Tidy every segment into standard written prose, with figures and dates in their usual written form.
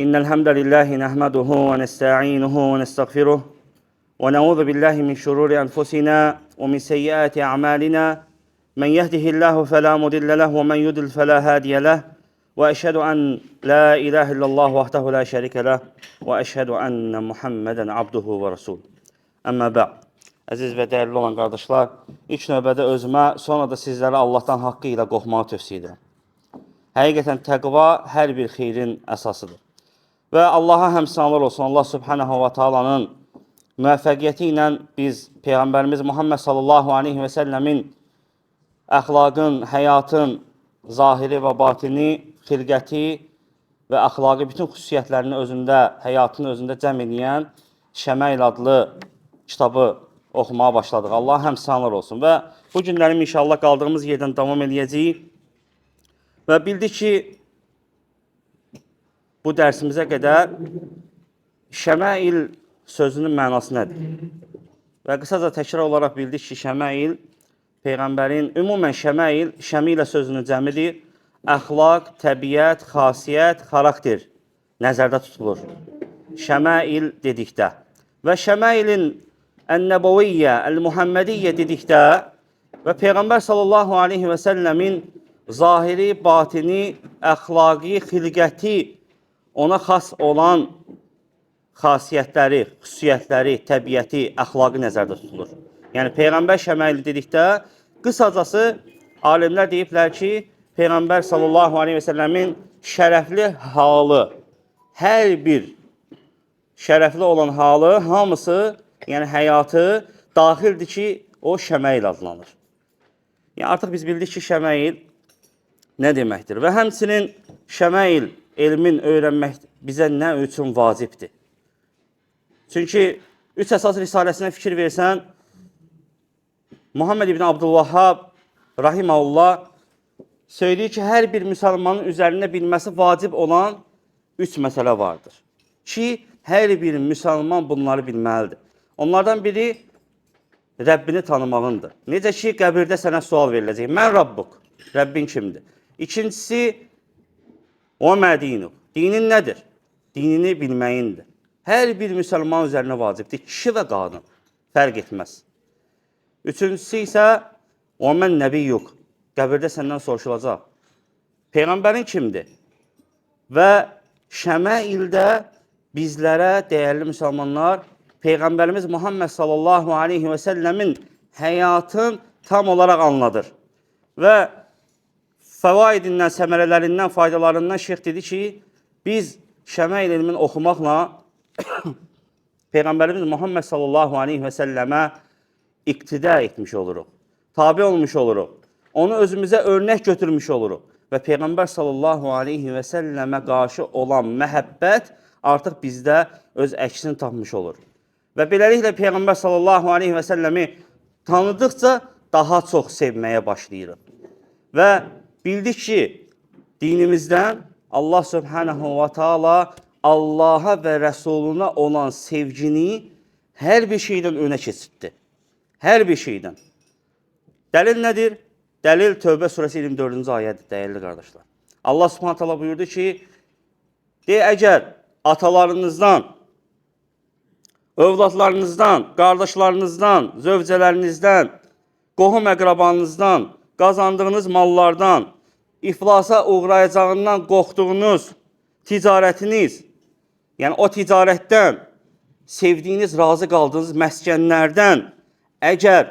إن الحمد لله نحمده ونستعينه ونستغفره ونعوذ بالله من شرور أنفسنا ومن سيئات أعمالنا من يهده الله فلا مضل له ومن يضلل فلا هادي له وأشهد أن لا إله إلا الله وحده لا شريك له وأشهد أن محمدا عبده ورسوله. Əmmə bə'd. Əziz və dəyərli olan qardaşlar, ilk növbədə özümə, sonra da sizlərə Allahdan haqqı ilə qorxmağı tövsiyə edirəm. Həqiqətən təqva hər bir xeyrin əsasıdır. Və Allaha həmsənlər olsun, Allah Subhanahu wa Taala'nın müvəffəqiyyəti ilə biz Peyğəmbərimiz Muhammed sallallahu aleyhi və səlləmin əxlaqın, həyatın, zahiri və batini, xilqəti və əxlaqı bütün xüsusiyyətlərini özündə, həyatını özündə cəm edən Şəmail adlı kitabı oxumağa başladıq. Allah həmsənlər olsun. Və bu günlərim inşallah qaldığımız yerdən davam edəcəyik. Və bildik ki, bu dərsimizə qədər Şəmail sözünün mənası nədir? Və qısaca təkrar olaraq bildik ki, Şəmail, Peyğəmbərin, ümumən Şəmail, Şəmilə sözünün cəmidir. Əxlaq, təbiət, xasiyyət, xarakter nəzərdə tutulur. Şəmail dedikdə. Və Şəmailin Ən-Nəbəviyyə, Əl-Muhammediyyə dedikdə və Peyğəmbər sallallahu aleyhi və səlləmin zahiri, batini, əxlaqi, xilqəti, ona xas olan xasiyyətləri, xüsusiyyətləri, təbiəti, əxlaqı nəzərdə tutulur. Yəni, Peyğəmbər Şəmaili dedikdə, qısacası, alimlər deyiblər ki, Peyğəmbər sallallahu aleyhi və səlləmin şərəfli halı, hər bir şərəfli olan halı, hamısı, yəni həyatı daxildir ki, o Şəmail adlanır. Yəni, artıq biz bildik ki, Şəmail nə deməkdir? Və həmçinin Şəmail elmin öyrənmək bizə nə üçün vacibdir? Çünki 3 əsas risaləsinə fikir versən, Muhammed ibn Abdülvahhab rahiməhullah söyləyir ki, hər bir müsəlmanın üzərində bilməsi vacib olan 3 məsələ vardır. Ki, hər bir müsəlman bunları bilməlidir. Onlardan biri Rəbbini tanımağındır. Necə ki, qəbirdə sənə sual veriləcək. Mən Rabbuk, Rəbbin kimdir? İkincisi, o mədinu. Dinin nədir? Dinini bilməyindir. Hər bir müsəlman üzərinə vacibdir. Kişi və qadın. Fərq etməz. Üçüncüsü isə, o mən nəbiyyuk. Qəbirdə səndən soruşulacaq. Peyğəmbərin kimdir? Və Şəmaildə bizlərə, dəyərli müsəlmanlar, Peyğəmbərimiz Muhammed sallallahu aleyhi və səlləmin həyatın tam olaraq anladır. Və fəvaidindən, səmərələrindən, faydalarından şeyx dedi ki, biz Şəmail ilmini oxumaqla Peyğəmbərimiz Muhammed sallallahu aleyhi və səlləmə iqtidə etmiş oluruq. Tabi olmuş oluruq. Onu özümüzə örnək götürmüş oluruq. Və Peyğəmbər sallallahu aleyhi və səlləmə qarşı olan məhəbbət artıq bizdə öz əksini tapmış olur. Və beləliklə Peyğəmbər sallallahu aleyhi və səlləmi tanıdıqca daha çox sevməyə başlayırıq. Və bildik ki, dinimizdən Allah Subhanahu wa Taala Allaha və Rəsuluna olan sevgini hər bir şeydən önə keçirtdi. Hər bir şeydən. Dəlil nədir? Dəlil Tövbə surəsi 24-cü ayədir, dəyərli qardaşlar. Allah Subhanahu wa Taala buyurdu ki, əgər atalarınızdan, övladlarınızdan, qardaşlarınızdan, zövcələrinizdən, qohum əqrabanızdan, qazandığınız mallardan, iflasa uğrayacağından qorxduğunuz ticarətiniz, yəni o ticarətdən, sevdiyiniz, razı qaldığınız məskənlərdən, əgər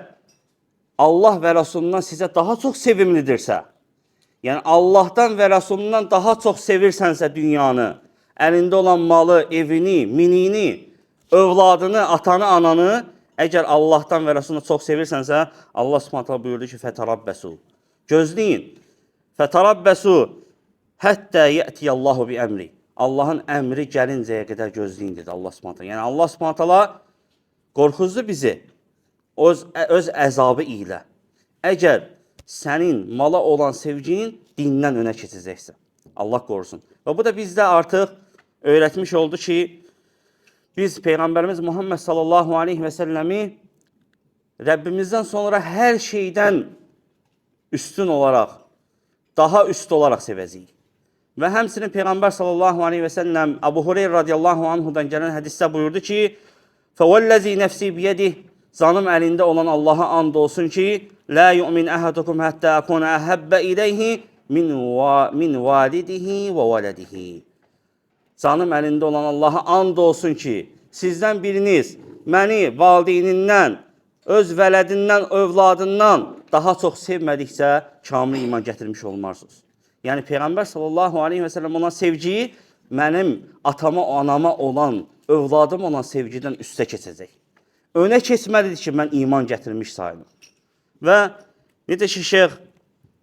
Allah və Rəsulundan sizə daha çox sevimlidirsə, yəni Allahdan və Rəsulundan daha çox sevirsənsə dünyanı, əlində olan malı, evini, minini, övladını, atanı, ananı, əgər Allahdan və Rəsulundan çox sevirsənsə, Allah Subhanahu buyurdu ki, fətarabbəsu. Gözləyin. Fətarabbəsu həttə yətiyəllahu bi əmri. Allahın əmri gəlincəyə qədər gözləyin, dedi Allah Subhanahu. Yəni Allah Subhanahu qorxuzdu bizi öz əzabı ilə. Əgər sənin mala olan sevgin dindən önə keçəcəksə, Allah qorusun. Və bu da bizdə artıq öyrətmiş oldu ki, biz Peyğəmbərimiz Muhammed sallallahu aleyhi və səlləmi Rəbbimizdən sonra hər şeydən üstün olaraq, daha üst olaraq sevəcəyik. Və həmçinin Peyğəmbər sallallahu aleyhi və səlləm Əbu Hureyra radiyallahu anhudan gələn hədisdə buyurdu ki, فَوَالَّذِي نَفْسِي بِيَدِهِ Canım əlində olan Allaha and olsun ki, لَا يُؤْمِنْ أَحَدُكُمْ حَتَّى أَكُونَ أَحَبَّ إِلَيْهِ min validihi və vələdihi. Canım əlində olan Allaha and olsun ki, sizdən biriniz məni valideynindən, öz vələdindən, övladından daha çox sevmədiksə, kamil iman gətirmiş olmarsınız. Yəni, Peyğəmbər sallallahu aleyhi və səlləm ona sevgiyi mənim atama, anama olan, övladım olan sevgidən üstə keçəcək. Önə keçməlidir ki, mən iman gətirmiş sayılım. Və necə ki, şeyx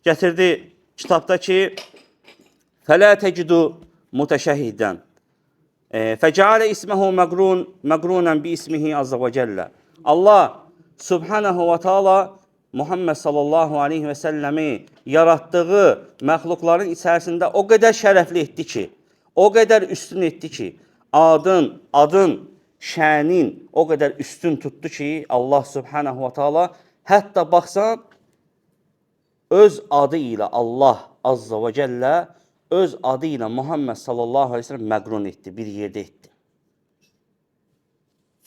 gətirdi kitabda ki, فَلَا تَجِدُ مُتَشَهِدًا فَجَعَلَ إِسْمَهُ مَقْرُونًا بِإِسْمِهِ عَزَّ وَجَلَّ Allah Subhanahu wa Taala Muhammed sallallahu aleyhi və səlləmi yaratdığı məxluqların içərisində o qədər şərəfli etdi ki, o qədər üstün etdi ki, adın, şənin o qədər üstün tutdu ki, Allah Subhanahu wa Taala hətta baxsan, öz adı ilə Allah Azza və Cəllə öz adı ilə Muhammed sallallahu aleyhi ve sellem məqrun etdi, bir yerdə etdi.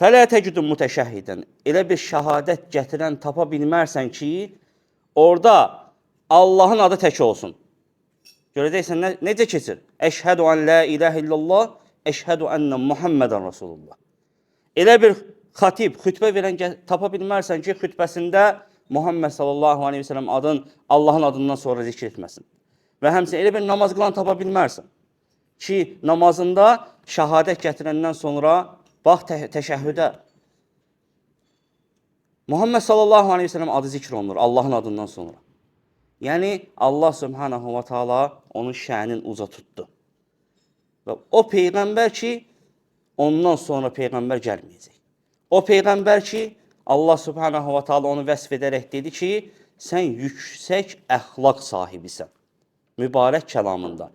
Fələ təcüdün mütəşəhhidən. Elə bir şəhadət gətirən tapa bilmərsən ki, orada Allahın adı tək olsun. Görəcəksən, necə keçir? Əşhədu ən la iləhə illallah, əşhədu ənnə Muhammedən Rasulullah. Elə bir xatib, xütbə verən tapa bilmərsən ki, xütbəsində Muhammed sallallahu aleyhi ve sellem adın Allahın adından sonra zikr etməsin. Və həmçinin elə bir namaz qılan tapa bilmərsən ki, namazında şəhadət gətirəndən sonra bax təşəhhüdə Muhammed sallallahu aleyhi ve sellem adı zikr olunur Allahın adından sonra. Yəni Allah subhanahu wa ta'ala onun şənin uca tutdu. Və o peyğəmbər ki, ondan sonra peyğəmbər gəlməyəcək. O peyğəmbər ki, Allah subhanahu wa ta'ala onu vəsf edərək dedi ki, sən yüksək əxlaq sahibisən. Mübarək kəlamında.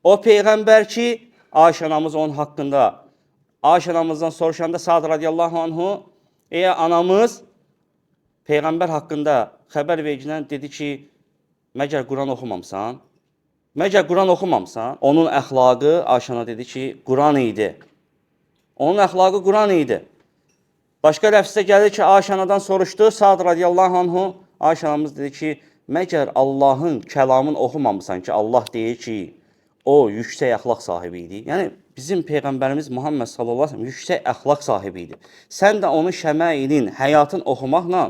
O peyğəmbər ki, Ayşə anamız onun haqqında, Ayşə anamızdan soruşanda Sa'd radiyallahu anhu, ey anamız, peyğəmbər haqqında xəbər vericilən dedi ki, məgər Quran oxumamsan? Məgər Quran oxumamsan? Onun əxlaqı Ayşə ana dedi ki, Quran idi. Onun əxlaqı Quran idi. Başqa ləfsdə gəlir ki, Ayşə anadan soruşdu, Sa'd radiyallahu anhu, Ayşə anamız dedi ki, məgər Allahın kəlamını oxumamısan ki, Allah deyir ki, o yüksək əxlaq sahibi idi. Yəni, bizim Peyğəmbərimiz Muhammed sallallahu aleyhi ve sellem yüksək əxlaq sahibi idi. Sən də onun şəmailin, həyatın oxumaqla,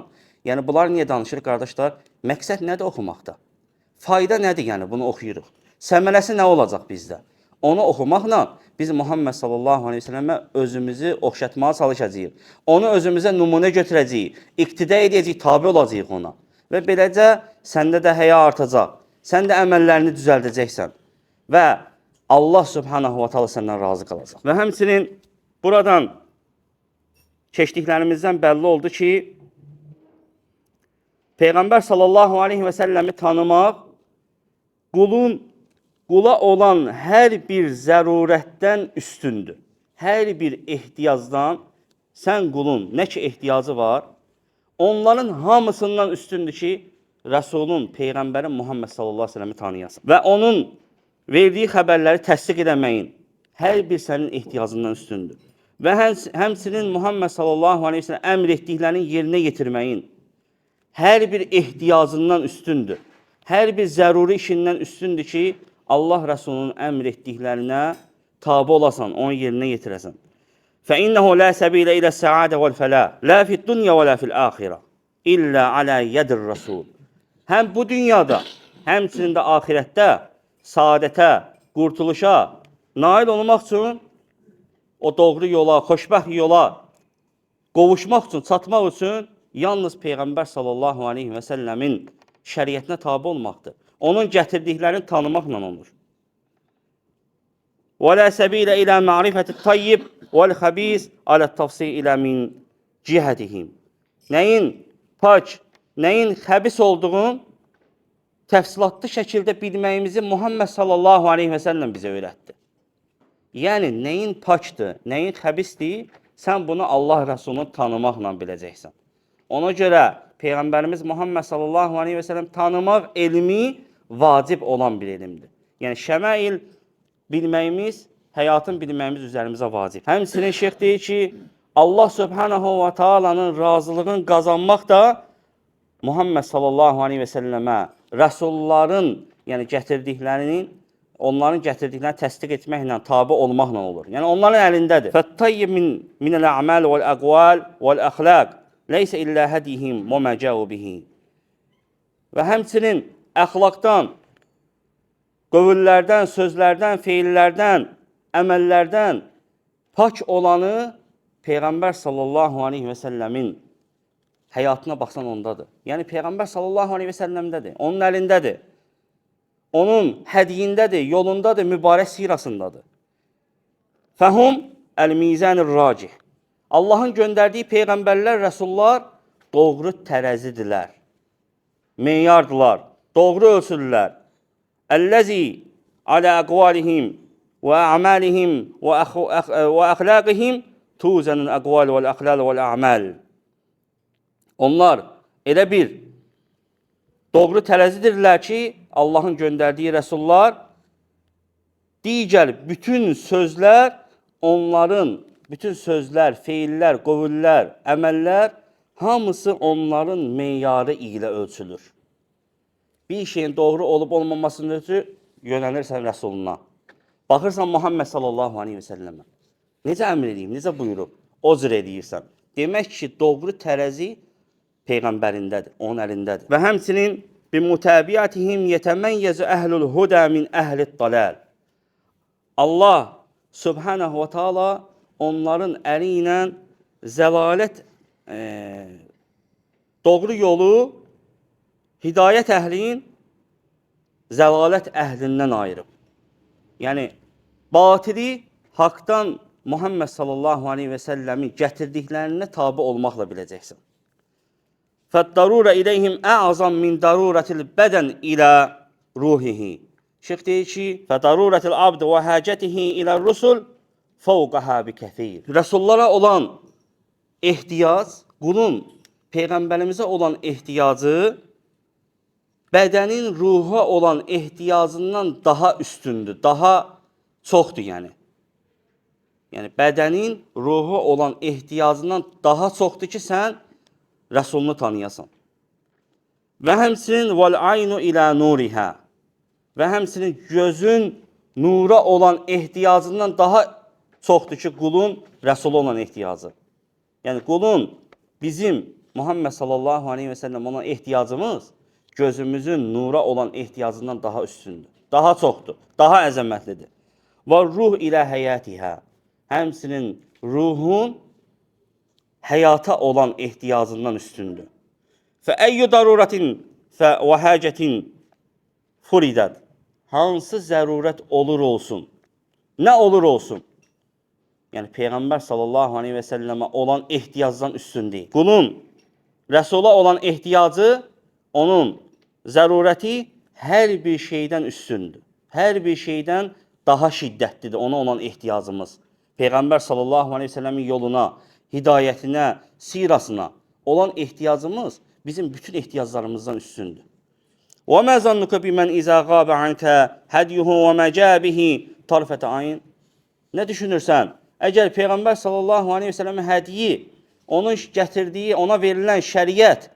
yəni bunlar niyə danışır, qardaşlar? Məqsəd nədir oxumaqda? Fayda nədir, yəni bunu oxuyuruq? Səmərəsi nə olacaq bizdə? Onu oxumaqla biz Muhammed sallallahu aleyhi ve sellemə özümüzü oxşatmağa çalışacağıq. Onu özümüzə nümunə götürəcəyik, iqtidə edəcəyik, tabi olacağıq ona. Və beləcə səndə də həya artacaq. Sən də əməllərini düzəldəcəksən. Və Allah subhanahu wa ta'ala səndən razı qalacaq. Və həmçinin buradan keçdiklərimizdən bəlli oldu ki, Peyğəmbər sallallahu aleyhi və səlləmi tanımaq, qula olan hər bir zərurətdən üstündür. Hər bir ehtiyacdan sən qulun nə ki ehtiyacı var, onların hamısından üstündür ki, Rəsulun, Peyğəmbərin Muhammed sallallahu aleyhi ve səlləmi tanıyasın. Və onun verdiyi xəbərləri təsdiq edəməyin hər bir sənin ehtiyacından üstündür. Və həmçinin Muhammed sallallahu aleyhi ve səlləm əmr etdiklərinin yerinə yetirməyin hər bir ehtiyacından üstündür. Hər bir zəruri işindən üstündür ki, Allah Rəsulunun əmr etdiklərinə tabi olasan, onu yerinə yetirəsən. فَإِنَّهُ لَا سَبِيلَ إِلَى السَّعَادَ وَالْفَلَاهِ لَا فِي الدُّنْيَا وَلَا فِي الْآخِرَةِ إِلَّا عَلَى يَدِ الرَّسُولِ Həm bu dünyada, həmçinin də ahirətdə saadətə, qurtuluşa nail olmaq üçün, o doğru yola, xoşbəxt yola qovuşmaq üçün, çatmaq üçün yalnız Peyğəmbər sallallahu aleyhi və səlləmin şəriətinə tabi olmaqdır. Onun gətirdiklərini tanımaqla olur. وَلَا سَبِيلَ إِلَى مَعْرِفَةِ الطَّيِّبِ وَالْخَبِيثِ عَلَى التَّفْصِيلِ مِنْ cihətihim. Nəyin pak, nəyin xəbis olduğunu təfsilatlı şəkildə bilməyimizi Muhammed sallallahu aleyhi və səlləm bizə öyrətdi. Yəni, nəyin pakdır, nəyin xəbisdir, sən bunu Allah Rəsulunu tanımaqla biləcəksən. Ona görə Peyğəmbərimiz Muhammed sallallahu aleyhi və səlləm tanımaq elmi vacib olan bir elmdir. Yəni, şəmail bilməyimiz, həyatın bilməyimiz üzərimizə vacib. Həmçinin şeyx deyir ki, Allah Subhanahu və Taala'nın razılığını qazanmaq da Muhammed sallallahu aleyhi və səlləmə, rəsulların, yəni gətirdiklərinin, onların gətirdiklərini təsdiq etməklə, tabi olmaqla olur. Yəni onların əlindədir. Fəttayyib minəl əməl vəl-əqval vəl-əxlaq leysə illə hədihim və məcəu bihi. Və həmçinin əxlaqdan, qövüllərdən, sözlərdən, feillərdən, əməllərdən pak olanı Peyğəmbər sallallahu aleyhi və səlləmin həyatına baxsan ondadır. Yəni Peyğəmbər sallallahu aleyhi və səlləmdədir, onun əlindədir, onun hədiyindədir, yolundadır, mübarək sirasındadır. Fəhum əl-mizanir racih. Allahın göndərdiyi peyğəmbərlər, rəsullar doğru tərəzidirlər, meyardılar, doğru ölçülürlər. Əlləzi alə əqvalihim və əməlihim və əxlaqihim tuzənün əqval və əxlal və əməl. Onlar elə bir doğru tərəzidirlər ki, Allahın göndərdiyi rəsullar, digər bütün sözlər, onların, bütün sözlər, feillər, qövüllər, əməllər, hamısı onların meyarı ilə ölçülür. Bir şeyin doğru olub olmamasının ötürü yönəlirsən rəsuluna. Baxırsan Muhammed sallallahu aleyhi və səlləmə. Necə əmr edeyim, necə buyurub, o cür edirsən. Demək ki, doğru tərəzi Peyğəmbərindədir, onun əlindədir. Və həmçinin bimutabiyyətihim yetəməyyəzü əhlül hudə min əhlid daləl. Allah Subhanahu və Taala onların əli ilə zəlalət, doğru yolu hidayət əhlin zəlalət əhlindən ayırıb. Yəni, batili haqdan Muhammed sallallahu aleyhi və səlləmin gətirdiklərinə tabi olmaqla biləcəksən. Fəddarura iləyhim ə'azam min daruratil bədən ilə ruhihi. Şeyx deyir ki, fədaruratil abd və həcətihi ilə rusul fəvqəhə bi kəthir. Rəsullara olan ehtiyac, qulun Peyğəmbərimizə olan ehtiyacı bədənin ruha olan ehtiyacından daha üstündür, daha çoxdur yəni. Yəni, bədənin ruhu olan ehtiyacından daha çoxdur ki, sən Rəsulunu tanıyasan. Və həmçinin vəl-aynu ilə nurihə. Və həmçinin gözün nura olan ehtiyacından daha çoxdur ki, qulun Rəsulu olan ehtiyacı. Yəni, qulun bizim Muhammed sallallahu aleyhi və səlləm olan ehtiyacımız gözümüzün nura olan ehtiyacından daha üstündür, daha çoxdur, daha əzəmətlidir. Və ruh ilə həyətihə. Həmçinin ruhun həyata olan ehtiyacından üstündür. Fəəyyü daruratin və həcətin furidət. Hansı zərurət olur olsun, nə olur olsun? Yəni, Peyğəmbər sallallahu aleyhi və səlləmə olan ehtiyacdan üstün deyil. Qulun Rəsula olan ehtiyacı, onun zərurəti hər bir şeydən üstündür. Hər bir şeydən daha şiddətlidir ona olan ehtiyacımız. Peyğəmbər sallallahu aleyhi və səlləmin yoluna, hidayətinə, sirasına olan ehtiyacımız bizim bütün ehtiyaclarımızdan üstündür. وَمَا ظَنُّكَ بِمَنْ إِذَا غَابَ عَنْكَ هَدْيُهُ وَمَجَابِهِ طَرْفَةَ عَيْنٍ. Nə düşünürsən? Əgər Peyğəmbər sallallahu aleyhi və səlləmin hədiyi, onun gətirdiyi, ona verilən şəriət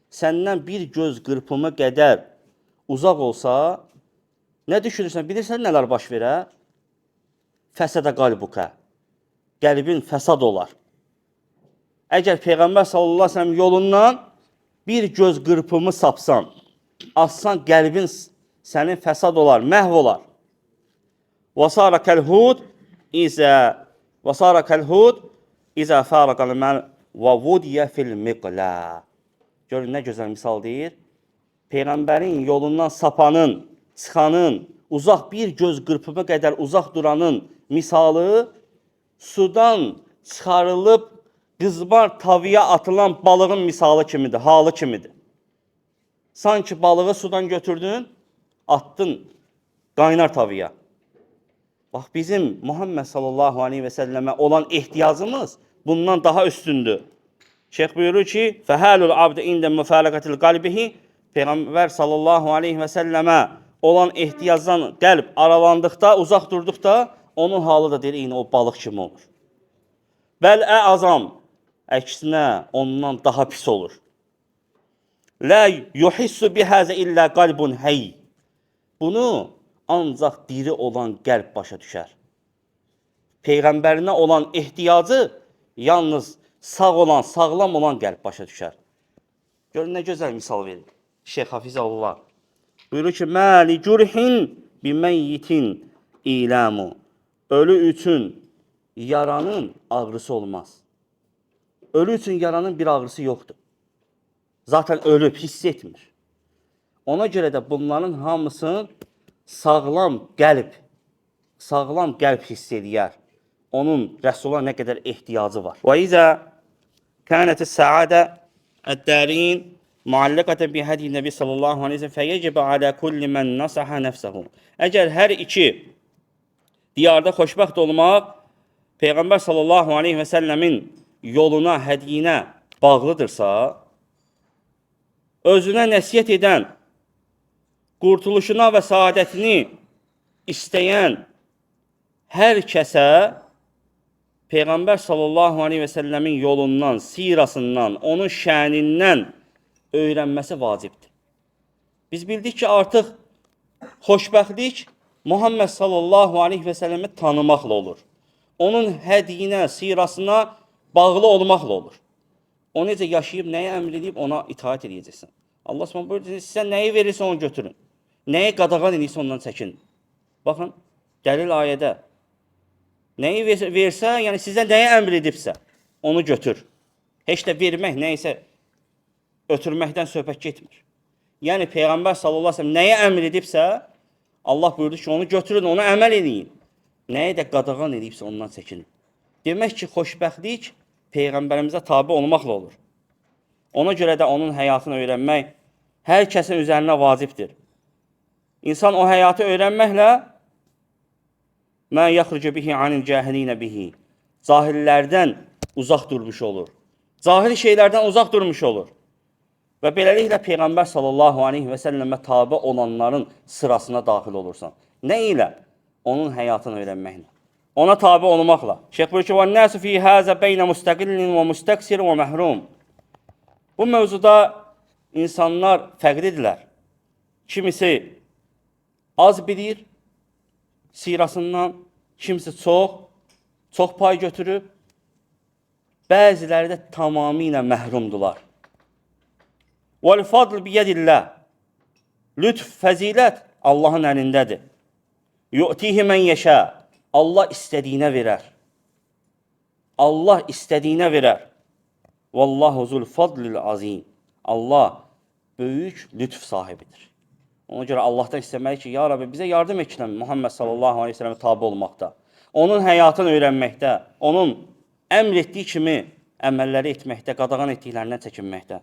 səndən bir göz qırpımı qədər uzaq olsa, nə düşünürsən? Bilirsən nələr baş verər? Fəsədə qalbuka. Qəlbin fəsad olar. Əgər Peyğəmbər sallallahu aleyhi və səlləm yolundan bir göz qırpımı sapsan, assan qəlbin sənin fəsad olar, məhv olar. وَصَارَ كَالْهُودْ İzə fərəqəl məl və vudiyə fil miqlə. Görün, nə gözəl misal deyir. Peyğəmbərin yolundan sapanın, çıxanın, uzaq bir göz qırpımı qədər uzaq duranın misalı sudan çıxarılıb qızmar tavıya atılan balığın misalı kimidir, halı kimidir. Sanki balığı sudan götürdün, attın qaynar tavıya. Bax, bizim Muhammed sallallahu aleyhi və səlləmə olan ehtiyacımız bundan daha üstündür. Şeyx buyurur ki, فَهَالُ الْعَبْدِ اِنْدَ مُفَالَقَةِ الْقَلْبِهِ Peyğəmbər sallallahu aleyhi və səlləmə olan ehtiyacdan qəlb aralandıqda, uzaq durduqda, onun halı da deyir, eyni o balıq kimi olur. Vəl-ə azam, əksinə ondan daha pis olur. Lə yuhissu bihəzə illə qalbun həy. Bunu ancaq diri olan qəlb başa düşər. Peyğəmbərinə olan ehtiyacı yalnız sağ olan, sağlam olan qəlb başa düşər. Görün, nə gözəl misal verir Şeyx Hafizəllah. Buyurur ki, məli cürhin biməyyitin iləmu. Ölü üçün yaranın ağrısı olmaz. Ölü üçün yaranın bir ağrısı yoxdur. Zaten ölüb, hiss etmir. Ona görə də bunların hamısını sağlam qəlb hiss edər. Onun Rəsula nə qədər ehtiyacı var. Və izə kənəti səadə əd-dərin mualliqətən bi hədyi Nəbi sallallahu aleyhi ve sellem fəyəcəbə alə kulli mən nasəhə nəfsəhu. Əgər hər iki diyarda xoşbəxt olmaq Peyğəmbər sallallahu aleyhi ve sellemin yoluna, hədiyinə bağlıdırsa, özünə nəsiyyət edən, qurtuluşuna və saadətini istəyən hər kəsə Peyğəmbər sallallahu aleyhi ve sellemin yolundan, sirasından, onun şənindən öyrənməsi vacibdir. Biz bildik ki, artıq xoşbəxtlik Muhammed sallallahu aleyhi ve sellemi tanımaqla olur. Onun hədiyinə, sirasına bağlı olmaqla olur. O necə yaşayıb, nəyə əmr edib, ona itaat edəcəksən. Allah s.ə. buyurur, sizə nəyi verirsə onu götürün. Nəyi qadağan edirsə ondan çəkin. Baxın, dəlil ayədə. Nəyi versə, yəni sizə nəyə əmr edibsə, onu götür. Heç də vermək, nəyisə ötürməkdən söhbət getmir. Yəni, Peyğəmbər sallallahu aleyhi ve sellem nəyə əmr edibsə, Allah buyurdu ki, onu götürün, onu əməl edin. Nəyə də qadağan edibsə ondan çəkinin. Demək ki, xoşbəxtlik Peyğəmbərimizə tabi olmaqla olur. Ona görə də onun həyatını öyrənmək hər kəsin üzərinə vacibdir. İnsan o həyatı öyrənməklə mə yaxrucu bihi anil cəhilinə bihi. Cahillərdən uzaq durmuş olur. Cahil şeylərdən uzaq durmuş olur. Və beləliklə Peyğəmbər sallallahu aleyhi və səlləmə tabi olanların sırasına daxil olursan. Nə ilə? Onun həyatını öyrənməklə. Ona tabi olmaqla. Şeyx buyur ki, وَالنَّاسُ فِي هَذَا بَيْنَ مُسْتَقِلٍ وَمُسْتَكْسِرٍ وَمَحْرُوم. Bu mövzuda insanlar fərqlidirlər. Kimisi az bilir sirasından, kimisi çox pay götürüb, bəziləri də tamamilə məhrumdular. وَالْفَضْلِ بِيَدِ. Lütf, fəzilət Allahın əlindədir. يُؤْتِهِ مَنْ يَشَاءُ. Allah istədiyinə verər. Allah istədiyinə verər. Vallahu zul fadlil azim. Allah böyük lütf sahibidir. Ona görə Allahdan istəməli ki, ya Rabbi bizə yardım et ki, Muhammed sallallahu aleyhi ve sellemə tabi olmaqda, onun həyatını öyrənməkdə, onun əmr etdiyi kimi əməlləri etməkdə, qadağan etdiklərindən çəkinməkdə.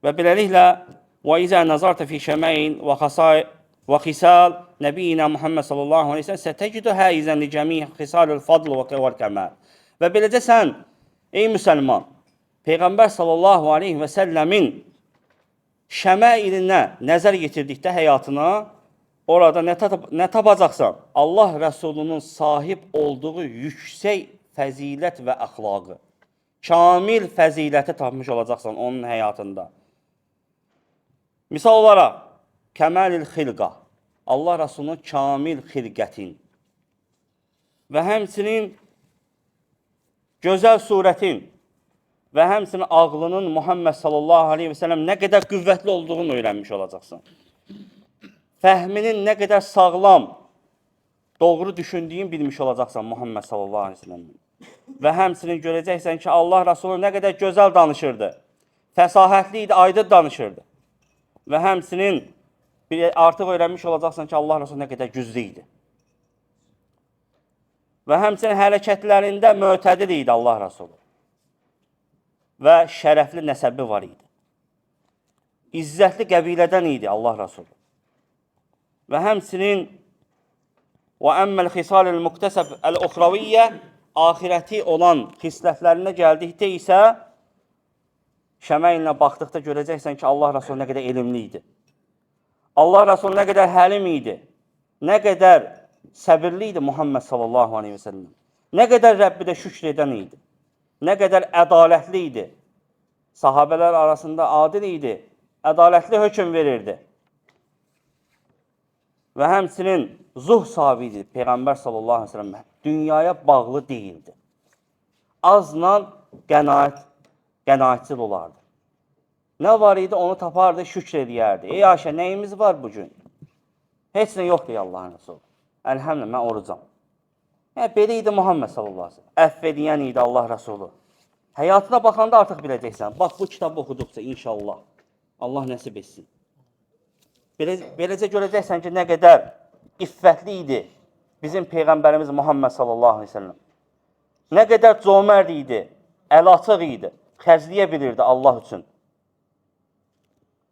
Və beləliklə, وَإِذَا نَظَرْتَ فِي شَمَيْنِ وَخِسَالِ Nəbiyyina Muhammed sallallahu aleyhi ve sellem sətəcidu həizən li cəmi xisalül fadl və kəməl. Və beləcə sən, ey müsəlman, Peyğəmbər sallallahu aleyhi ve sellemin şəmailinə nəzər yetirdikdə həyatına, orada nə tapacaqsan? Allah Rəsulunun sahib olduğu yüksək fəzilət və əxlaqı, kamil fəziləti tapmış olacaqsan onun həyatında. Misal olaraq, kəməlil xilqa, Allah Rəsulunun kamil xilqətin və həmçinin gözəl surətin və həmçinin ağlının Muhammed sallallahu aleyhi ve sellem nə qədər qüvvətli olduğunu öyrənmiş olacaqsan. Fəhminin nə qədər sağlam, doğru düşündüyün bilmiş olacaqsan Muhammed sallallahu aleyhi ve sellem. Və həmçinin görəcəksən ki, Allah Rəsulü nə qədər gözəl danışırdı, fəsahətli idi, aydın danışırdı. Və həmçinin artıq öyrənmiş olacaqsan ki, Allah Rəsulü nə qədər güclü idi. Və həmçinin hərəkətlərində mötədil idi Allah Rəsulü. Və şərəfli nəsəbi var idi. İzzətli qəbilədən idi Allah Rəsulü. Və həmçinin وَأَمَّ الْخِصَالِ الْمُقْتَسَبِ الْأُخْرَوِيَّ ahirəti olan xislətlərinə gəldikdə isə şəmailinə baxdıqda görəcəksən ki, Allah Rəsulü nə qədər elmli idi. Allah Resulü nə qədər həlim idi, nə qədər səbirli idi Muhammed sallallahu aleyhi və səlləm, nə qədər Rəbbi də şükr edən idi, nə qədər ədalətli idi, sahabələr arasında adil idi, ədalətli hökm verirdi. Və həmçinin zuh sahibi idi Peyğəmbər sallallahu aleyhi və səlləm, dünyaya bağlı deyildi. Azla qənaətçil olardı. Nə var idi, onu tapardı, şükr edərdi. Ey Ayşə, nəyimiz var bugün? Heç nə yoxdur ya Allahın Resulü. Əlhəmdülillah, mən orucam. Belə idi Muhammed sallallahu aleyhi ve sellem. Əfv edən idi Allah Resulü. Həyatına baxanda artıq biləcəksən. Bax, bu kitabı oxuduqca inşallah. Allah nəsib etsin. Beləcə görəcəksən ki, nə qədər iffətli idi bizim Peyğəmbərimiz Muhammed sallallahu aleyhi ve sellem. Nə qədər cömərd idi, əl açıq idi, xərcləyə bilirdi Allah üçün.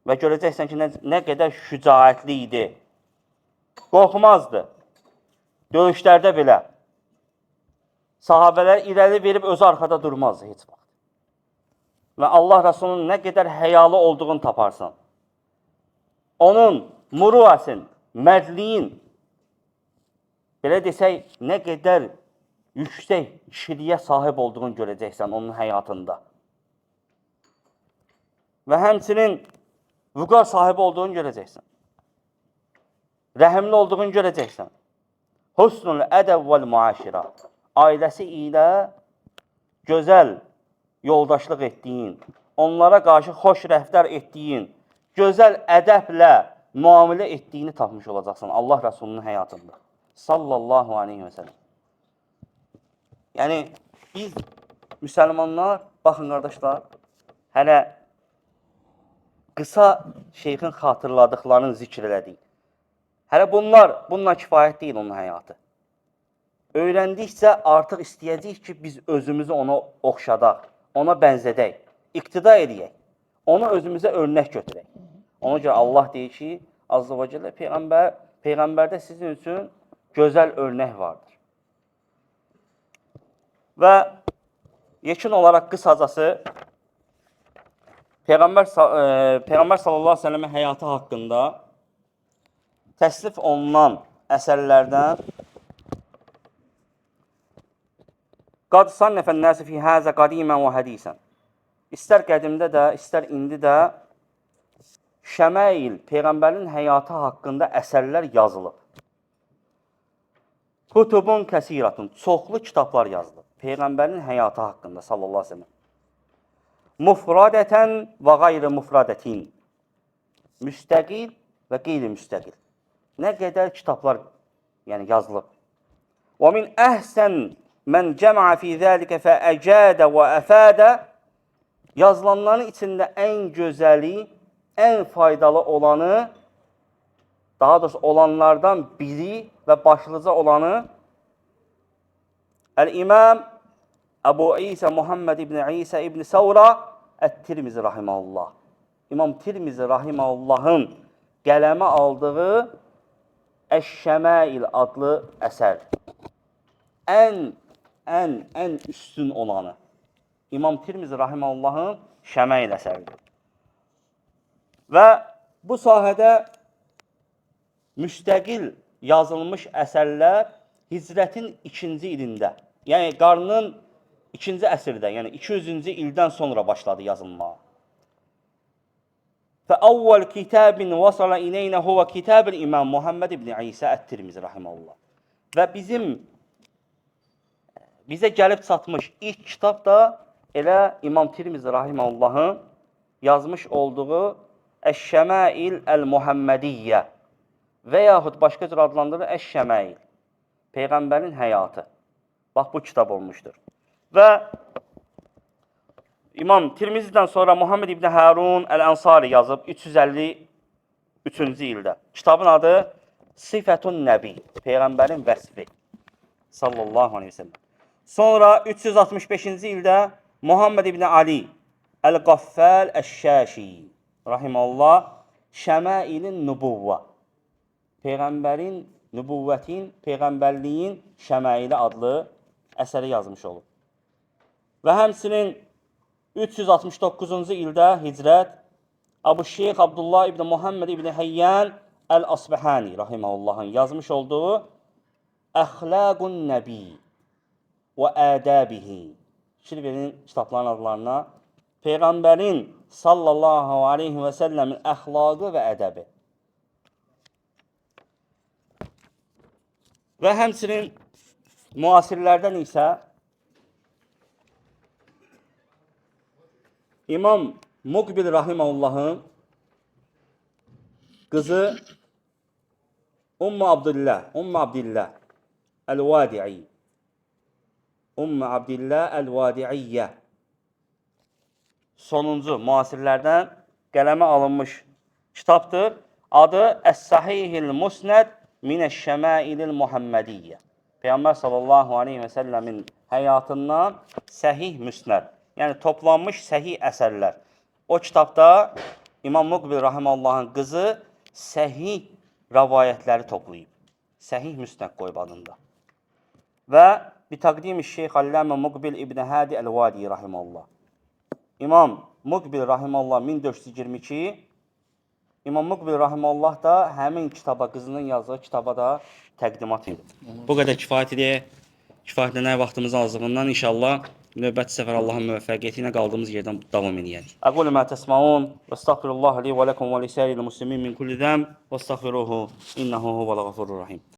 Və görəcəksən ki, nə qədər şücaətli idi. Qorxmazdı. Döyüşlərdə belə. Sahabələr irəli verib özü arxada durmazdı heç vaxt. Və Allah Rasulunun nə qədər həyalı olduğunu taparsan. Onun muruəsin, mərdliyin, belə desək, nə qədər yüksək kişiliyə sahib olduğunu görəcəksən onun həyatında. Və həmçinin vüqar sahibi olduğunu görəcəksən. Rəhimli olduğunu görəcəksən. Husnul ədəb vəl muaşirə. Ailəsi ilə gözəl yoldaşlıq etdiyin, onlara qarşı xoş rəftar etdiyin, gözəl ədəblə müamilə etdiyini tapmış olacaqsan Allah Rəsulunun həyatında. Sallallahu aleyhi və səlləm. Yəni, biz müsəlmanlar, baxın qardaşlar, hələ qısa şeyxin xatırladıqlarını zikr elədik. Hələ bununla kifayət deyil onun həyatı. Öyrəndikcə artıq istəyəcəyik ki, biz özümüzü ona oxşadaq, ona bənzədək, iqtida edək, onu özümüzə örnək götürək. Ona görə Allah deyir ki, Azza və Cəllə Peyğəmbərdə sizin üçün gözəl örnək vardır. Və yekun olaraq qısacası Peyğəmbər sallallahu aleyhi ve sellem'in həyatı haqqında təslif olunan əsərlərdən Qad sannəfən nəsi fi həzə qadimən və hədisən. İstər qədimdə də, istər indi də Şəmail, Peyğəmbərin həyatı haqqında əsərlər yazılıb. Kutubun kəsiratun, çoxlu kitablar yazılıb. Peyğəmbərin həyatı haqqında sallallahu aleyhi ve sellem. Mufradətən və qayri mufradətin. Müstəqil və qeyri-müstəqil. Nə qədər kitablar yazılıb. Və min əhsən mən cəmə fi zəlikə fəəcədə və əfədə. Yazılanların içində ən gözəli, ən faydalı olanı, daha doğrusu olanlardan biri və başlıca olanı Əl-İmam Əbu İsa Muhammed ibn İsa ibn Savra Ət-Tirmizi rahiməhullah. İmam Tirmizi rahiməhullahın qələmə aldığı Əş-Şəmail adlı əsər. Ən üstün olanı. İmam Tirmizi rahiməhullahın Şəmail əsəridir. Və bu sahədə müstəqil yazılmış əsərlər hicrətin 2-ci ilində, yəni qarnın 2-ci əsrdə, yəni 200-cü ildən sonra başladı yazılmağa. Fəəvvəl kitabin vasala ileynə huvə kitab-ül İmam Muhammed ibn İsa Ət-Tirmizi rahiməhullah. Və bizə gəlib çatmış ilk kitab da elə İmam Tirmizi rahiməhullahın yazmış olduğu Əş-Şəmail Əl-Muhammediyyə və yaxud başqa cür adlandırılır Əş-Şəmail, Peyğəmbərin həyatı. Bax, bu kitab olmuşdur. Və İmam Tirmizidən sonra Muhammed ibn Harun Əl-Ənsari yazıb 353-cü ildə. Kitabın adı Sifətun Nəbi, Peyğəmbərin vəsfi. Sallallahu aleyhi ve sellem. Sonra 365-ci ildə Muhammed ibn Ali Əl-Qaffəl Əş-Şəşi rahiməllah Şəmailin Nübuvva, Peyğəmbərin nübuvvətin, Peyğəmbərliyin Şəmaili adlı əsəri yazmış olub. Və həmçinin 369-cu ildə hicrət Əbu Şeyx Abdullah ibn Muhammed ibn Həyyan Əl-Asbəhani rahiməhullahın yazmış olduğu Əxlaqun Nəbi və Ədəbihi. Fikir verin kitabların adlarına. Peyğəmbərin sallallahu aleyhi və səlləmin əxlaqı və ədəbi. Və həmçinin müasirlərdən isə İmam Muqbil rahiməhullahın qızı Ümmü Abdillah Əl-Vadi'i. Ümmü Abdillah Əl-Vadi'iyyə. Sonuncu müasirlərdən qələmə alınmış kitabdır. Adı Əs-Sahihil Musnəd Minəş-Şəmailil Muhammediyyə. Peyğəmbər sallallahu aleyhi və səlləmin həyatından səhih müsnəd. Yəni toplanmış səhih əsərlər. O kitabda İmam Muqbil rahiməhullahın qızı səhih rəvayətləri toplayıb. Səhih müsnəd qoyub adında. Və bitəqdim-i Şeyx Alləmə Muqbil İbn Hadi Əl-Vadi rahimehullah. İmam Muqbil rahimehullah 1422. İmam Muqbil rahimehullah da həmin kitaba, qızının yazdığı kitaba da təqdimat edib. Bu qədər kifayət edək. Kifayətlənək vaxtımızın azlığından inşallah növbəti səfər Allahın müvəffəqiyyəti ilə qaldığımız yerdən davam edəyik. Əqulu mə təsməun və estağfirullah li və ləkum və lisəril muslimin min kulli zəm və estağfiruhu innəhu huvəl-ğafurur rahim.